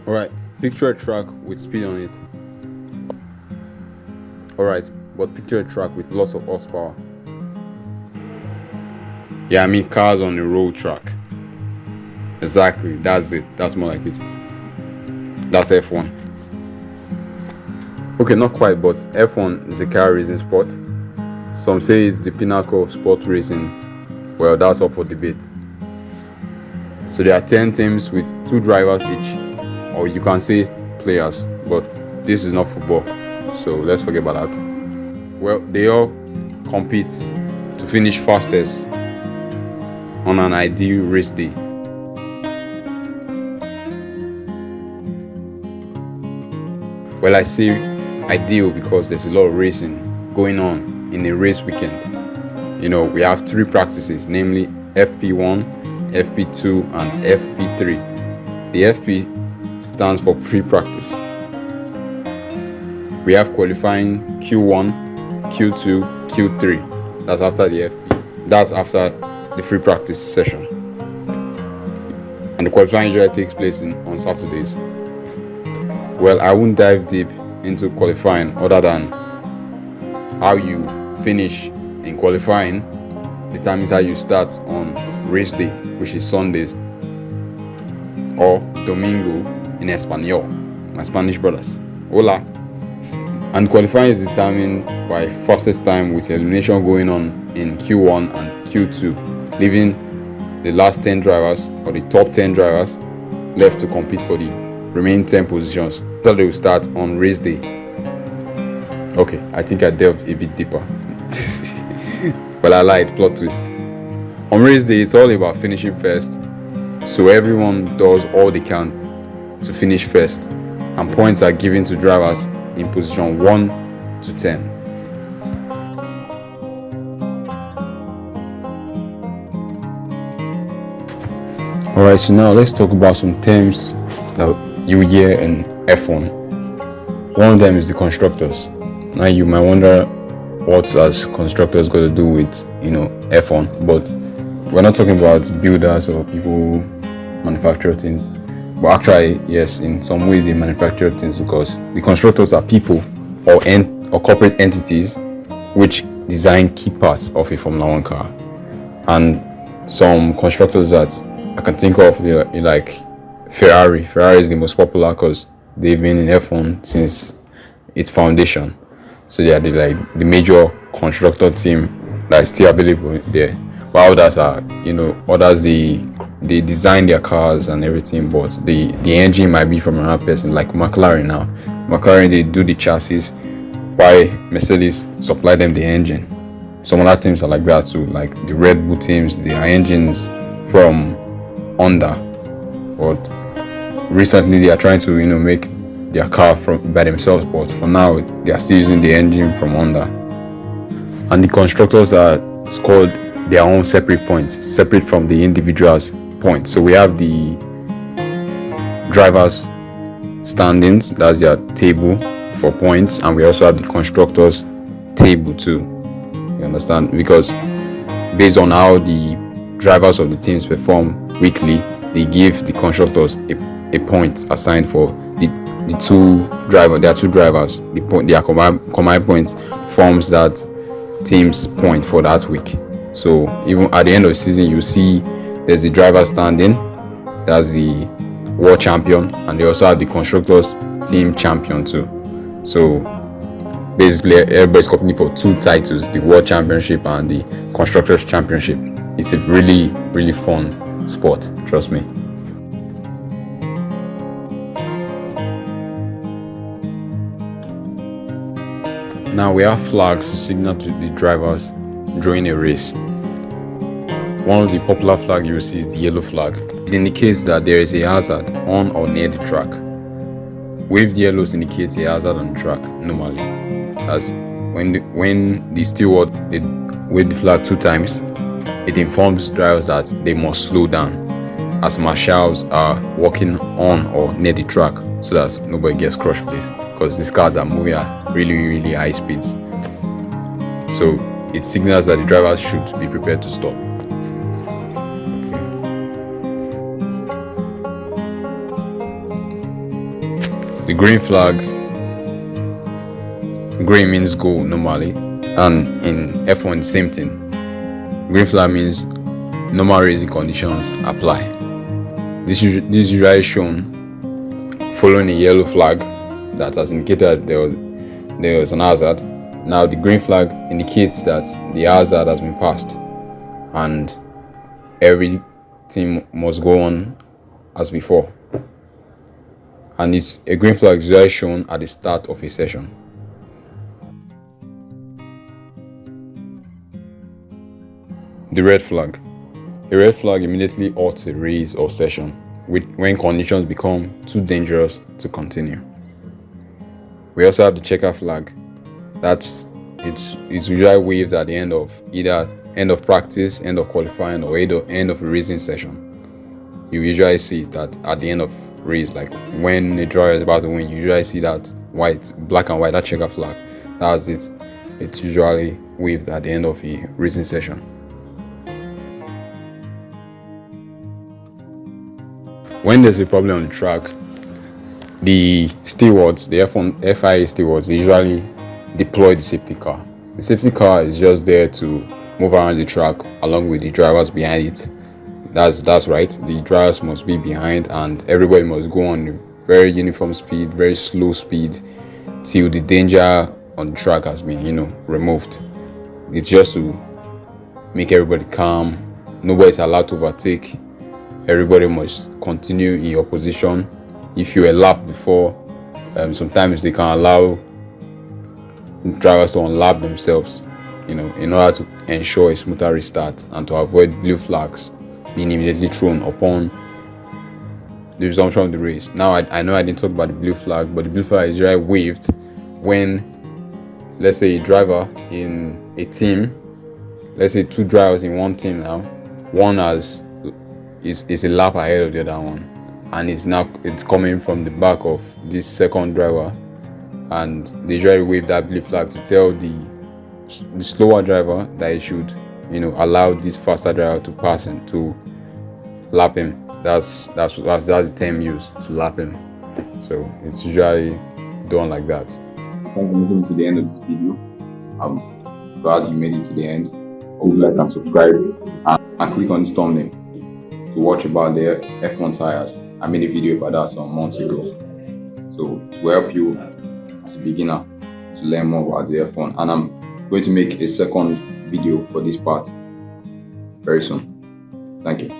Alright, picture a track with speed on it. Alright, but picture a track with lots of horsepower. Yeah, I mean cars on a road track. Exactly, that's it. That's more like it. That's F1. Okay, not quite, but F1 is a car racing sport. Some say it's the pinnacle of sport racing. Well, that's up for debate. So there are 10 teams with 2 drivers each, or you can say players, but this is not football, so let's forget about that. Well, they all compete to finish fastest on an ideal race day. Well, I say ideal because there's a lot of racing going on in a race weekend. We have 3 practices, namely FP1, FP2, and FP3. The FP stands for pre-practice. We have qualifying Q1, Q2, Q3. That's after the FP. That's after the free practice session. And the qualifying usually takes place on Saturdays. Well, I won't dive deep into qualifying other than how you finish in qualifying determines how you start on race day, which is Sundays, or Domingo in Espanol, my Spanish brothers. Hola. And qualifying is determined by fastest time with elimination going on in Q1 and Q2, leaving the last 10 drivers or the top 10 drivers left to compete for the remaining 10 positions. So they will start on race day. Okay, I think I delved a bit deeper. Well, I lied, plot twist. On race day, it's all about finishing first. So everyone does all they can to finish first. And points are given to drivers in position 1 to 10. Alright, so now let's talk about some terms that you hear in F1. One of them is the constructors. Now you might wonder what has constructors got to do with F1, but we're not talking about builders or people who manufacture things. But actually, yes, in some way they manufacture things because the constructors are people or corporate entities which design key parts of a Formula 1 car. And some constructors that I can think of, like Ferrari. Ferrari is the most popular because they've been in F1 since its foundation. So they are the major constructor team that is still available there. While others are, others they design their cars and everything, but the engine might be from another person, like McLaren now. McLaren, they do the chassis, while Mercedes supply them the engine. Some other teams are like that too, like the Red Bull teams, their engines from Honda. But recently they are trying to, make their car by themselves, but for now they are still using the engine from Honda. And the constructors are scored their own separate points, separate from the individuals' points. So we have the drivers' standings, that's their table for points, and we also have the constructors' table too. You understand? Because based on how the drivers of the teams perform weekly, they give the constructors a point assigned for the 2 drivers. There are 2 drivers. Their combined points forms that team's point for that week. So even at the end of the season, you see there's the driver standing, that's the world champion, and they also have the constructors team champion too. So basically everybody's competing for 2 titles, the world championship and the constructors championship. It's a really, really fun sport, trust me. Now we have flags to signal to the drivers during a race. One of the popular flags you will see is the yellow flag. It indicates that there is a hazard on or near the track. Waved yellows indicates a hazard on the track normally. As when the steward they wave the flag 2 times, it informs drivers that they must slow down, as marshals are walking on or near the track, so that nobody gets crushed, please, because these cars are moving at really, really high speeds. So it signals that the drivers should be prepared to stop. The green flag, green means go normally, and in F1 the same thing. Green flag means normal racing conditions apply. This is usually shown following a yellow flag that has indicated there was an hazard. Now the green flag indicates that the hazard has been passed and everything must go on as before. And it's a green flag is usually shown at the start of a session. The red flag. A red flag immediately halts a race or session when conditions become too dangerous to continue. We also have the checker flag. It's usually waved at the end of either end of practice, end of qualifying, or end of a racing session. You usually see that at the end of race, like when a driver is about to win, you usually see that black and white, that checker flag. That's it. It's usually waved at the end of a racing session. When there's a problem on the track, the stewards, the FIA stewards, usually deploy the safety car. The safety car is just there to move around the track along with the drivers behind it. That's right. The drivers must be behind, and everybody must go on very uniform speed, very slow speed, till the danger on the track has been, removed. It's just to make everybody calm. Nobody's allowed to overtake. Everybody must continue in your position. If you're a lap before, sometimes they can allow drivers to unlap themselves, in order to ensure a smoother restart and to avoid blue flags being immediately thrown upon the resumption of the race. Now, I know I didn't talk about the blue flag, but the blue flag is usually waved when, let's say, a driver in a team, let's say 2 drivers in one team now, one is a lap ahead of the other one, and it's coming from the back of this second driver, and they usually wave that blue flag to tell the slower driver that he should allow this faster driver to pass and to lap him. That's the term used, to lap him. So it's usually done like that. Thanks for listening to the end of this video. I'm glad you made it to the end. Hope you like and subscribe and click on this thumbnail to watch about the F1 tires. I made a video about that some months ago. So to help you as a beginner to learn more about the F1, and I'm going to make a second video for this part very soon. Thank you.